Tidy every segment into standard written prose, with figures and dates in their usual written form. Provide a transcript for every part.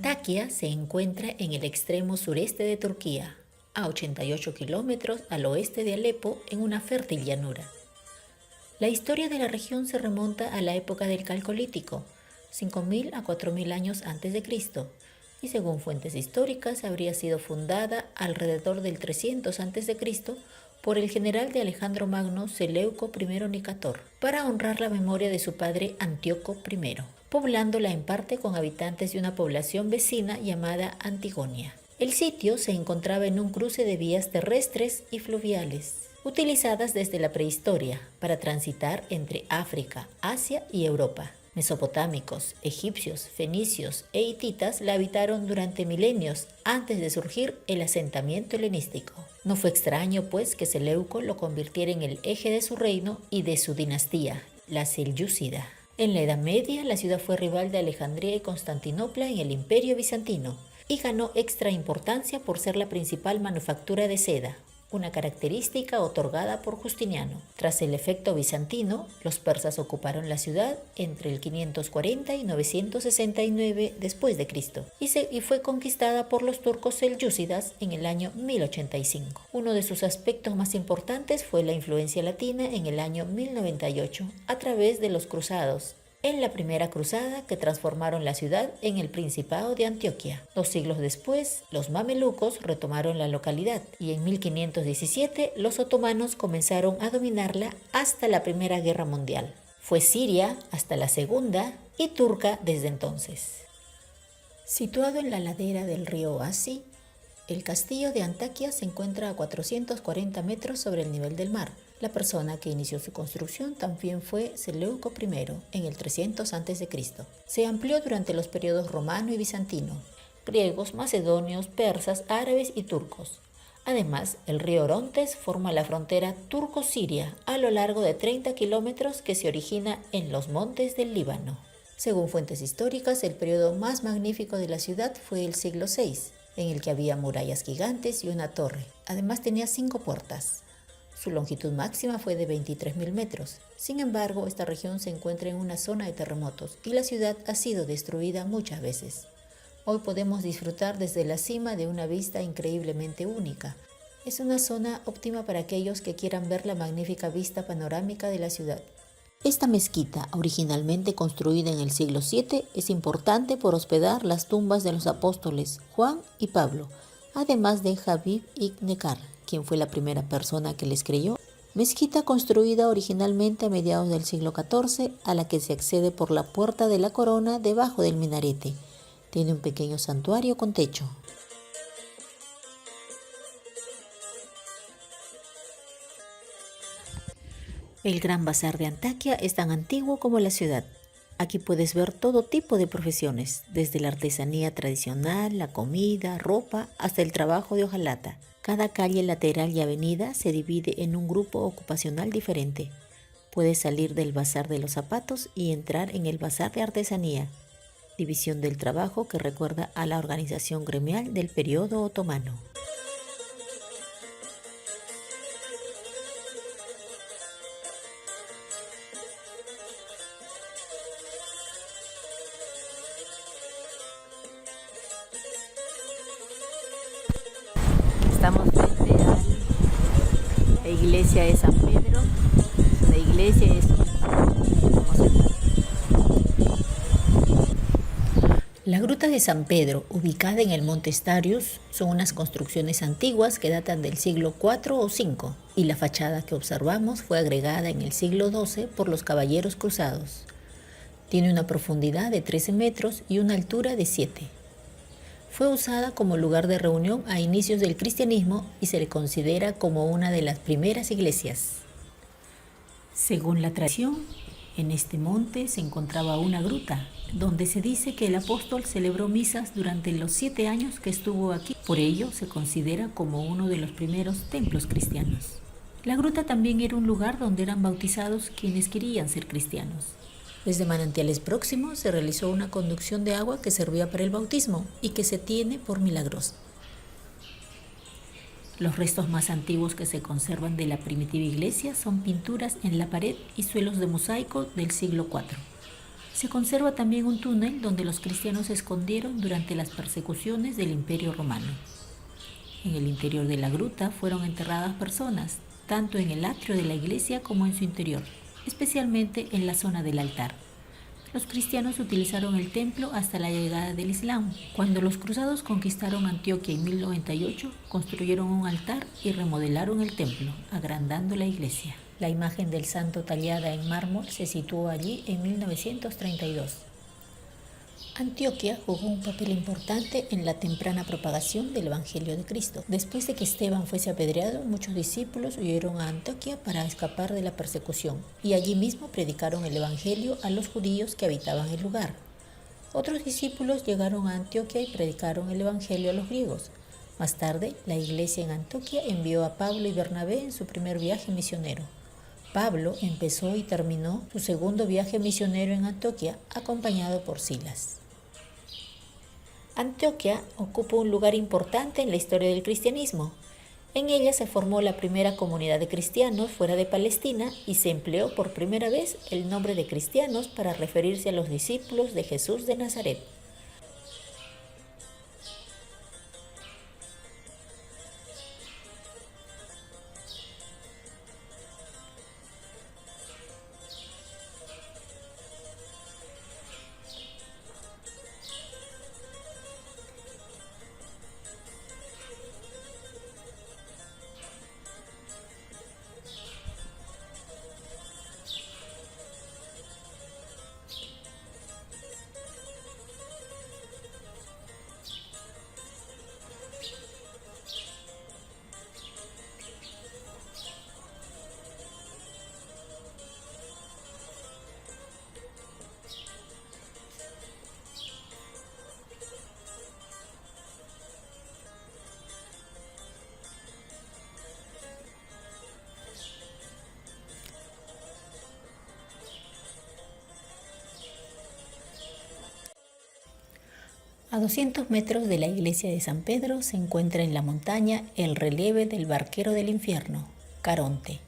Antakya se encuentra en el extremo sureste de Turquía, a 88 kilómetros al oeste de Alepo, en una fértil llanura. La historia de la región se remonta a la época del Calcolítico, 5.000 a 4.000 años antes de Cristo, y según fuentes históricas habría sido fundada alrededor del 300 antes de Cristo por el general de Alejandro Magno, Seleuco I Nicator, para honrar la memoria de su padre Antíoco I, poblándola en parte con habitantes de una población vecina llamada Antigonia. El sitio se encontraba en un cruce de vías terrestres y fluviales, utilizadas desde la prehistoria para transitar entre África, Asia y Europa. Mesopotámicos, egipcios, fenicios e hititas la habitaron durante milenios antes de surgir el asentamiento helenístico. No fue extraño, pues, que Seleuco lo convirtiera en el eje de su reino y de su dinastía, la selyúcida. En la Edad Media, la ciudad fue rival de Alejandría y Constantinopla en el Imperio Bizantino y ganó extra importancia por ser la principal manufactura de seda, una característica otorgada por Justiniano. Tras el efecto bizantino, los persas ocuparon la ciudad entre el 540 y 969 después de Cristo y fue conquistada por los turcos selyúcidas en el año 1085. Uno de sus aspectos más importantes fue la influencia latina en el año 1098 a través de los cruzados, en la primera cruzada que transformaron la ciudad en el Principado de Antioquia. 2 siglos después, los mamelucos retomaron la localidad y en 1517 los otomanos comenzaron a dominarla hasta la Primera Guerra Mundial. Fue siria hasta la Segunda y turca desde entonces. Situado en la ladera del río Asi, el castillo de Antakya se encuentra a 440 metros sobre el nivel del mar. La persona que inició su construcción también fue Seleuco I en el 300 a.C. Se amplió durante los periodos romano y bizantino, griegos, macedonios, persas, árabes y turcos. Además, el río Orontes forma la frontera turco-siria a lo largo de 30 kilómetros que se origina en los montes del Líbano. Según fuentes históricas, el periodo más magnífico de la ciudad fue el siglo VI, en el que había murallas gigantes y una torre. Además tenía 5 puertas. Su longitud máxima fue de 23.000 metros. Sin embargo, esta región se encuentra en una zona de terremotos y la ciudad ha sido destruida muchas veces. Hoy podemos disfrutar desde la cima de una vista increíblemente única. Es una zona óptima para aquellos que quieran ver la magnífica vista panorámica de la ciudad. Esta mezquita, originalmente construida en el siglo VII, es importante por hospedar las tumbas de los apóstoles Juan y Pablo, además de Habib ibn Qar, quien fue la primera persona que les creyó. Mezquita construida originalmente a mediados del siglo XIV, a la que se accede por la puerta de la corona debajo del minarete. Tiene un pequeño santuario con techo. El Gran Bazar de Antakya es tan antiguo como la ciudad. Aquí puedes ver todo tipo de profesiones, desde la artesanía tradicional, la comida, ropa, hasta el trabajo de hojalata. Cada calle lateral y avenida se divide en un grupo ocupacional diferente. Puedes salir del bazar de los zapatos y entrar en el bazar de artesanía, división del trabajo que recuerda a la organización gremial del periodo otomano. Estamos frente a la iglesia de San Pedro. Es una iglesia, Las grutas de San Pedro, ubicada en el monte Starius, son unas construcciones antiguas que datan del siglo IV o V, y la fachada que observamos fue agregada en el siglo XII por los caballeros cruzados. Tiene una profundidad de 13 metros y una altura de 7. Fue usada como lugar de reunión a inicios del cristianismo y se le considera como una de las primeras iglesias. Según la tradición, en este monte se encontraba una gruta, donde se dice que el apóstol celebró misas durante los 7 años que estuvo aquí. Por ello se considera como uno de los primeros templos cristianos. La gruta también era un lugar donde eran bautizados quienes querían ser cristianos. Desde manantiales próximos se realizó una conducción de agua que servía para el bautismo y que se tiene por milagrosa. Los restos más antiguos que se conservan de la primitiva iglesia son pinturas en la pared y suelos de mosaico del siglo IV. Se conserva también un túnel donde los cristianos se escondieron durante las persecuciones del Imperio Romano. En el interior de la gruta fueron enterradas personas, tanto en el atrio de la iglesia como en su interior, especialmente en la zona del altar. Los cristianos utilizaron el templo hasta la llegada del Islam. Cuando los cruzados conquistaron Antioquia en 1098, construyeron un altar y remodelaron el templo, agrandando la iglesia. La imagen del santo tallada en mármol se situó allí en 1932. Antioquia jugó un papel importante en la temprana propagación del Evangelio de Cristo. Después de que Esteban fuese apedreado, muchos discípulos huyeron a Antioquia para escapar de la persecución, y allí mismo predicaron el Evangelio a los judíos que habitaban el lugar. Otros discípulos llegaron a Antioquia y predicaron el Evangelio a los griegos. Más tarde, la iglesia en Antioquia envió a Pablo y Bernabé en su primer viaje misionero. Pablo empezó y terminó su segundo viaje misionero en Antioquia, acompañado por Silas. Antioquia ocupa un lugar importante en la historia del cristianismo. En ella se formó la primera comunidad de cristianos fuera de Palestina y se empleó por primera vez el nombre de cristianos para referirse a los discípulos de Jesús de Nazaret. A 200 metros de la iglesia de San Pedro se encuentra en la montaña el relieve del barquero del infierno, Caronte,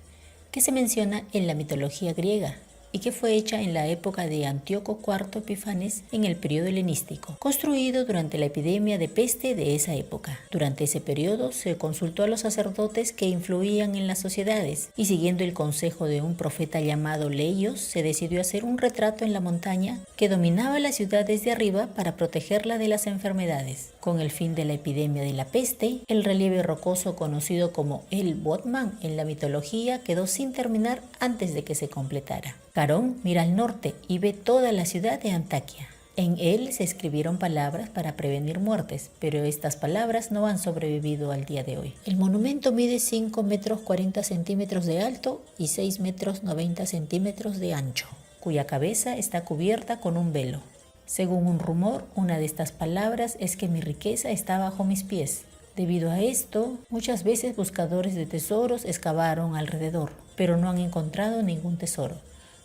que se menciona en la mitología griega y que fue hecha en la época de Antíoco IV Epifanes en el periodo helenístico, construido durante la epidemia de peste de esa época. Durante ese periodo se consultó a los sacerdotes que influían en las sociedades y, siguiendo el consejo de un profeta llamado Leios, se decidió hacer un retrato en la montaña que dominaba la ciudad desde arriba para protegerla de las enfermedades. Con el fin de la epidemia de la peste, el relieve rocoso conocido como el Bodman en la mitología quedó sin terminar antes de que se completara. Carón mira al norte y ve toda la ciudad de Antaquia. En él se escribieron palabras para prevenir muertes, pero estas palabras no han sobrevivido al día de hoy. El monumento mide 5 metros 40 centímetros de alto y 6 metros 90 centímetros de ancho, cuya cabeza está cubierta con un velo. Según un rumor, una de estas palabras es que mi riqueza está bajo mis pies. Debido a esto, muchas veces buscadores de tesoros excavaron alrededor, pero no han encontrado ningún tesoro.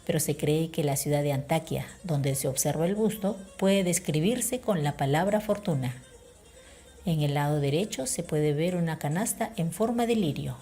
Pero se cree que la ciudad de Antaquia, donde se observa el busto, puede describirse con la palabra fortuna. En el lado derecho se puede ver una canasta en forma de lirio.